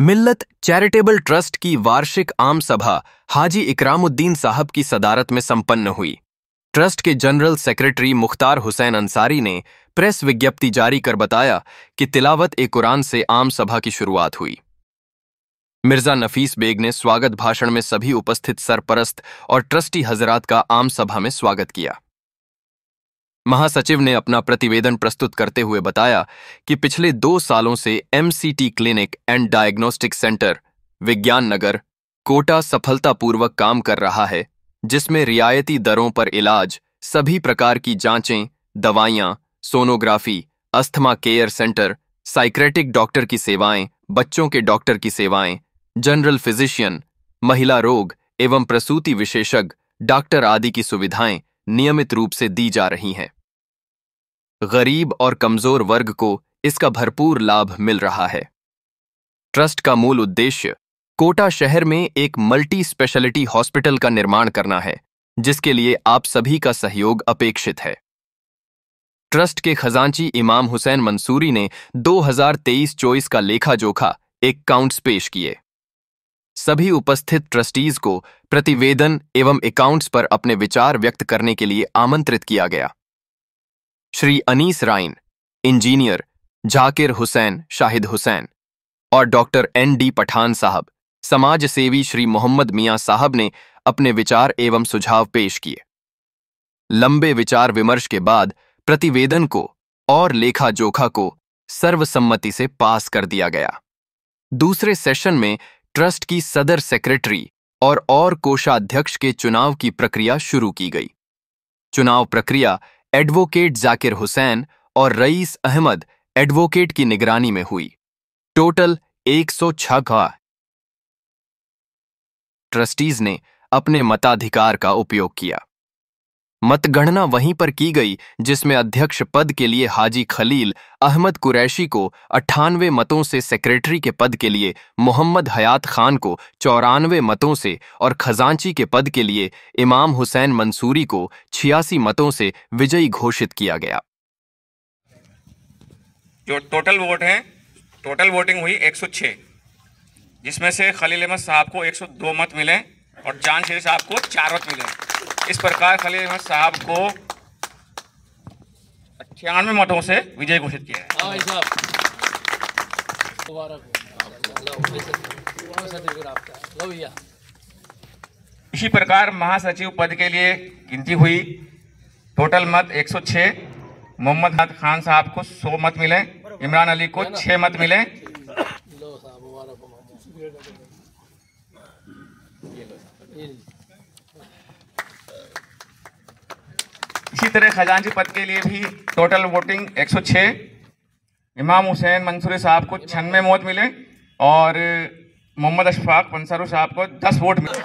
मिल्लत charitable trust की वार्षिक आम सभा हाजी इकरामुद्दीन साहब की सदारत में संपन्न हुई। ट्रस्ट के जनरल सेक्रेटरी मुख्तार हुसैन अंसारी ने प्रेस विज्ञप्ति जारी कर बताया कि तिलावत-ए-कुरान से आम सभा की शुरुआत हुई। मिर्जा नफीस बेग ने स्वागत भाषण में सभी उपस्थित सरपरस्त और ट्रस्टी हजरात का आम सभा में स्वागत किया। महासचिव ने अपना प्रतिवेदन प्रस्तुत करते हुए बताया कि पिछले 2 सालों से MCT clinic and diagnostic centre विज्ञान नगर कोटा सफलतापूर्वक काम कर रहा है, जिसमें रियायती दरों पर इलाज, सभी प्रकार की जांचें, दवाइयां, sonography, asthma care centre, psychiatric doctor की सेवाएं, बच्चों के डॉक्टर की सेवाएं, जनरल फिजिशियन, महिला रोग एवं प्रसूति विशेषज्ञ डॉक्टर आदि की सुविधाएं नियमित रूप से दी जा रही हैं। गरीब और कमजोर वर्ग को इसका भरपूर लाभ मिल रहा है। ट्रस्ट का मूल उद्देश्य कोटा शहर में एक मल्टी स्पेशलिटी हॉस्पिटल का निर्माण करना है, जिसके लिए आप सभी का सहयोग अपेक्षित है। ट्रस्ट के खजांची इमाम हुसैन मंसूरी ने 2023-24 का लेखा जोखा अकाउंट्स पेश किए। सभी उपस्थित ट्रस्टीज को प्रतिवेदन एवं अकाउंट्स पर अपने विचार व्यक्त करने के लिए आमंत्रित किया गया। श्री अनीस राइन, इंजीनियर जाकिर हुसैन शाहिद हुसैन और डॉक्टर ND पठान साहब, समाज सेवी श्री मोहम्मद मियां साहब ने अपने विचार एवं सुझाव पेश किए। लंबे विचार विमर्श के बाद प्रतिवेदन को और लेखा जोखा को सर्वसम्मति से पास कर दिया गया। दूसरे सेशन में ट्रस्ट की सदर सेक्रेटरी और कोषाध्यक्ष के चुनाव की प्रक्रिया शुरू की गई। चुनाव प्रक्रिया एडवोकेट जाकिर हुसैन और रईस अहमद एडवोकेट की निगरानी में हुई। टोटल 106 ट्रस्टीज ने अपने मताधिकार का उपयोग किया। मतगणना वहीं पर की गई जिसमें अध्यक्ष पद के लिए हाजी खलील अहमद कुरैशी को 98 मतों से, सेक्रेटरी के पद के लिए मोहम्मद हयात खान को 94 मतों से और खजांची के पद के लिए इमाम हुसैन मंसूरी को 86 मतों से विजयी घोषित किया गया। जो टोटल वोट हैं, टोटल वोटिंग हुई 106, जिसमें से खलील अहमद साहब को 102 मत मिले और जान शेर साहब को 4 मत मिले। इस प्रकार खलील अहमद साहब को 98 मतों से विजय घोषित किया है। इसी प्रकार महासचिव पद के लिए गिनती हुई। टोटल मत 106। मोहम्मद हयात खान साहब को 100 मत मिले, इमरान अली को 6 मत मिले। इसी तरह खजांची पद के लिए भी टोटल वोटिंग 106। इमाम हुसैन मंसूरी साहब को 96 वोट मिले और मोहम्मद अशफाक पंसारू साहब को 10 वोट मिले।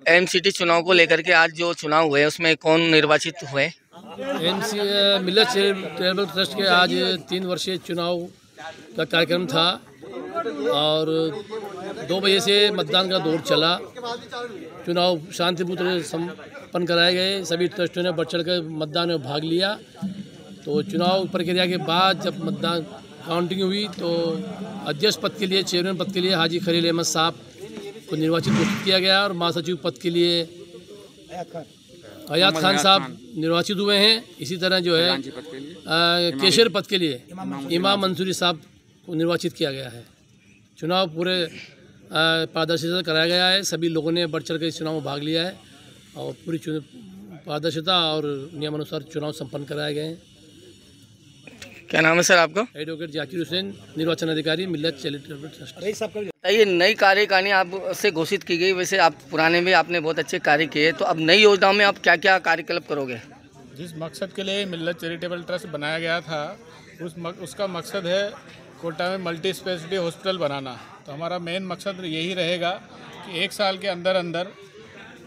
MCT चुनाव को लेकर के आज जो चुनाव हुए उसमें कौन निर्वाचित हुए? मिल्लत चैरिटेबल ट्रस्ट के आज 3 वर्षीय चुनाव का कार्यक्रम था और 2 बजे से मतदान का दौर चला। चुनाव शांतिपूर्ण संपन्न कराए गए। सभी ट्रस्टों ने बढ़ चढ़ कर मतदान में भाग लिया। तो चुनाव प्रक्रिया के बाद जब मतदान काउंटिंग हुई तो अध्यक्ष पद के लिए, चेयरमैन पद के लिए हाजी खलील अहमद साहब को निर्वाचित घोषित किया गया और महासचिव पद के लिए हयात खान साहब निर्वाचित हुए हैं। इसी तरह जो है केशर पद के लिए इमाम मंसूरी साहब को निर्वाचित किया गया है। चुनाव पूरे पारदर्शिता से कराया गया है। सभी लोगों ने बढ़ चढ़ कर इस चुनाव में भाग लिया है और पूरी पारदर्शिता और नियमानुसार चुनाव संपन्न कराए गए हैं। क्या नाम है सर आपका? एडवोकेट जाकिर हुसैन, निर्वाचन अधिकारी, मिल्लत चैरिटेबल ट्रस्ट। ये नई कार्यकारिणी आपसे घोषित की गई, वैसे आप पुराने में आपने बहुत अच्छे कार्य किए, तो अब नई योजनाओं में आप क्या क्या कार्यकलाप करोगे? जिस मकसद के लिए मिल्लत चैरिटेबल ट्रस्ट बनाया गया था उसका मकसद है कोटा में मल्टी स्पेशलिटी हॉस्पिटल बनाना। तो हमारा मेन मकसद यही रहेगा कि 1 साल के अंदर अंदर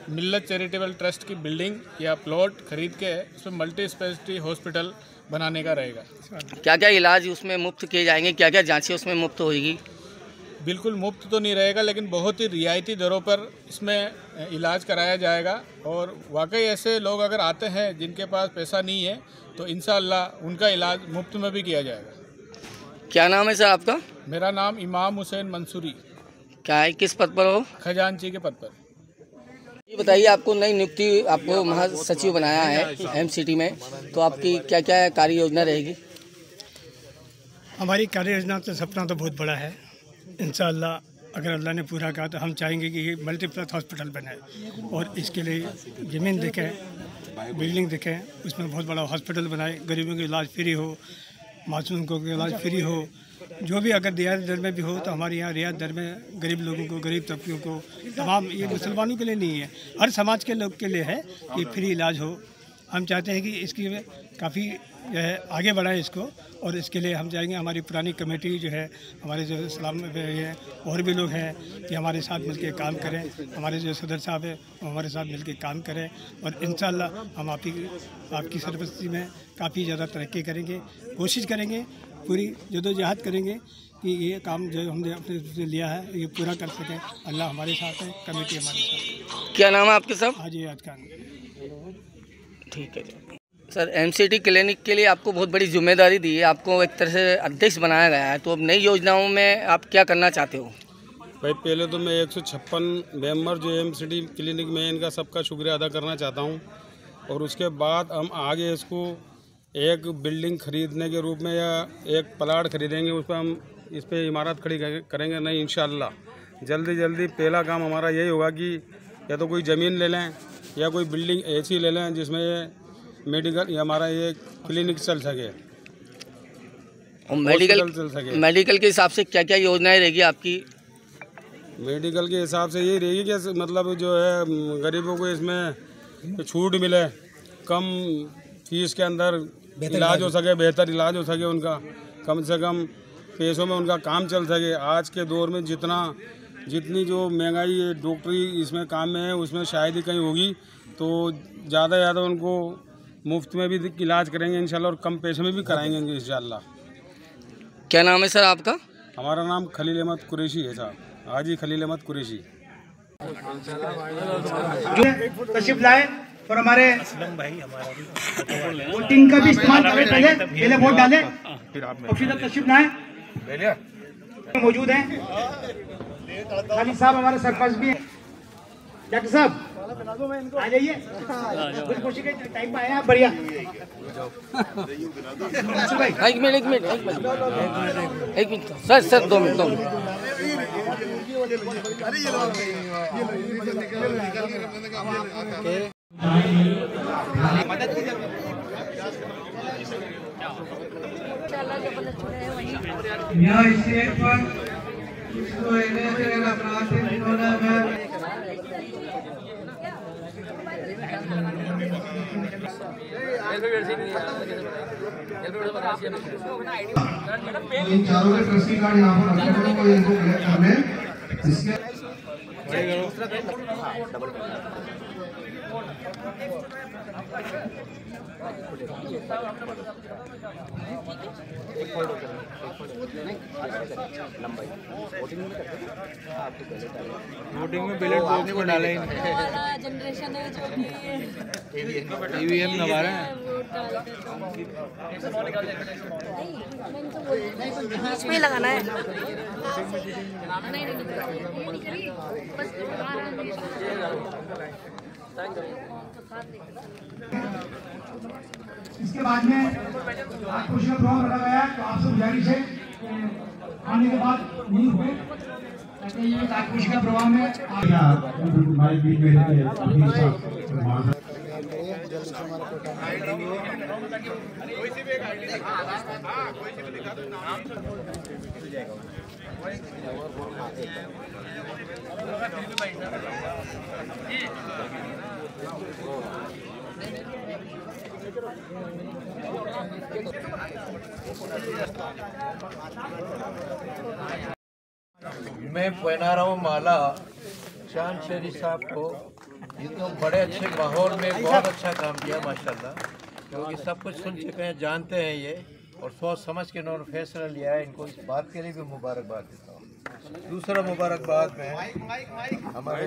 मिल्लत चैरिटेबल ट्रस्ट की बिल्डिंग या प्लॉट खरीद के उसमें मल्टी स्पेशलिटी हॉस्पिटल बनाने का रहेगा। क्या क्या इलाज उसमें मुफ्त किए जाएंगे, क्या क्या जांचें उसमें मुफ्त होगी? बिल्कुल मुफ्त तो नहीं रहेगा, लेकिन बहुत ही रियायती दरों पर इसमें इलाज कराया जाएगा। और वाकई ऐसे लोग अगर आते हैं जिनके पास पैसा नहीं है तो इंशाअल्लाह उनका इलाज मुफ्त में भी किया जाएगा। क्या नाम है सर आपका? मेरा नाम इमाम हुसैन मंसूरी। क्या है, किस पद पर हो? खजांची के पद पर। ये बताइए, आपको नई नियुक्ति, आपको महासचिव बनाया है एमसीटी में, तो आपकी क्या क्या कार्य योजना रहेगी? हमारी कार्य योजना तो सपना तो बहुत बड़ा है। इंशाअल्लाह अगर अल्लाह ने पूरा कहा तो हम चाहेंगे कि ये मल्टीपर्पज़ हॉस्पिटल बने और इसके लिए ज़मीन देखें, बिल्डिंग देखें, उसमें बहुत बड़ा हॉस्पिटल बनाए, गरीबों का इलाज फ्री हो, मासूम को इलाज फ्री हो। जो भी अगर रियायत दर में भी हो तो हमारे यहाँ रियायत दर में गरीब लोगों को, गरीब तबकों को, तमाम, ये मुसलमानों के लिए नहीं है, हर समाज के लोग के लिए है कि फ्री इलाज हो। हम चाहते हैं कि इसकी काफ़ी जो है आगे बढ़ाएं इसको, और इसके लिए हम चाहेंगे हमारी पुरानी कमेटी जो है, हमारे जो इस्लाम में है और भी लोग हैं कि हमारे साथ मिलकर काम करें। हमारे जो सदर साहब है वो हमारे साथ मिलकर काम करें और इंशाअल्लाह हम आपकी सरपरस्ती में काफ़ी ज़्यादा तरक्की करेंगे, कोशिश करेंगे, पूरी जदोजहद करेंगे कि ये काम जो हमने अपने से लिया है ये पूरा कर सकें। अल्लाह हमारे साथ है, कमेटी हमारे साथ है। क्या नाम है आपके साहब? हाजी याद खान। ठीक है सर, एमसीटी क्लिनिक के लिए आपको बहुत बड़ी जिम्मेदारी दी है, आपको एक तरह से अध्यक्ष बनाया गया है, तो अब नई योजनाओं में आप क्या करना चाहते हो? भाई पहले तो मैं 156 मेंबर जो एमसीटी क्लिनिक में इनका सबका शुक्रिया अदा करना चाहता हूं, और उसके बाद हम आगे इसको एक बिल्डिंग खरीदने के रूप में या एक प्लाट खरीदेंगे, उस पर हम इस पर इमारत खड़ी करेंगे नहीं, इंशाअल्लाह जल्दी पहला काम हमारा यही होगा कि या तो कोई ज़मीन ले लें या कोई बिल्डिंग ऐसी ले लें जिसमें ये मेडिकल, हमारा ये क्लिनिक चल सके और मेडिकल के हिसाब से क्या क्या योजनाएं रहेगी आपकी? मेडिकल के हिसाब से यही रहेगी कि मतलब जो है गरीबों को इसमें छूट मिले, कम फीस के अंदर इलाज हो सके, बेहतर इलाज हो सके, उनका कम से कम पैसों में उनका काम चल सके। आज के दौर में जितनी जो महंगाई डॉक्टरी इसमें काम में है उसमें शायद ही कहीं होगी, तो ज़्यादा उनको मुफ्त में भी इलाज करेंगे इंशाल्लाह और कम पैसे में भी कराएंगे इंशाल्लाह। क्या नाम है सर आपका? हमारा नाम खलील अहमद कुरैशी है साहब, हाजी खलील अहमद कुरैशी। तशरीफ लाए और हमारे वोटिंग का भी इस्तेमाल करें, पहले वोट डालें और फिर तशरीफ लाए। मौजूद हैं खालिद साहब, हमारे सरपंच भी हैं, डॉक्टर साहब आ जाइए, कोशिश टाइम पे आए आप, बढ़िया। एक मिनट सर 2 मिनट। यहाँ स्टेज पर इसको इन चारों के ट्रस्टी कार्ड यहाँ पर रखे हुए हैं, इनको कलेक्ट कर लें। इसके वोटिंग में बैलेट बॉक्स में डालें। जनरेशन है जो कि ईवीएम दबा रहे हैं। बीच में लगाना है। इसके बाद में आज क्वेश्चन फॉर्म रखा गया, तो आपसे गुजारिश है आने के बाद नहीं हुए कुछ का प्रभाव में मैं पहना रहा हूँ माला शान शेरी साहब को, जिनको बड़े अच्छे माहौल में बहुत अच्छा काम किया माशाल्लाह, क्योंकि सब कुछ सुन चुके हैं, जानते हैं ये, और सोच समझ के इन्होंने फैसला लिया है। इनको इस बात के लिए भी मुबारकबाद देता हूँ। दूसरा मुबारकबाद में हमारे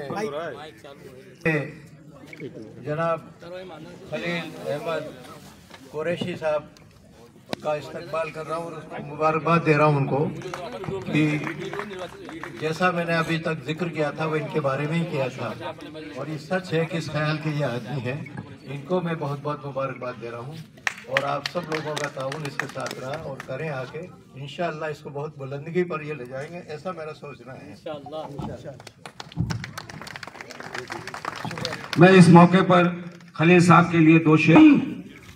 जनाब खलील अहमद कुरैशी साहब का इस्तकबाल कर रहा हूँ और उसको मुबारकबाद दे रहा हूँ उनको कि जैसा मैंने अभी तक जिक्र किया था वो इनके बारे में ही किया था और ये सच है कि इस ख्याल के ये आदमी हैं। इनको मैं बहुत बहुत मुबारकबाद दे रहा हूँ और आप सब लोगों का ताउन इसके साथ रहा और करें आके इंशाअल्लाह इसको बहुत बुलंदगी पर ये ले जाएंगे, ऐसा मेरा सोचना है। मैं इस मौके पर खलील साहब के लिए 2 शेर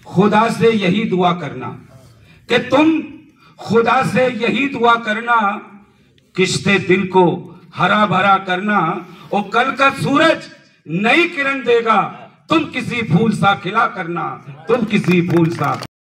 खुदा से यही दुआ करना कि तुम खुदा से यही दुआ करना किश्ते दिल को हरा भरा करना और कल का सूरज नई किरण देगा, तुम किसी फूल सा खिला करना, तुम किसी फूल सा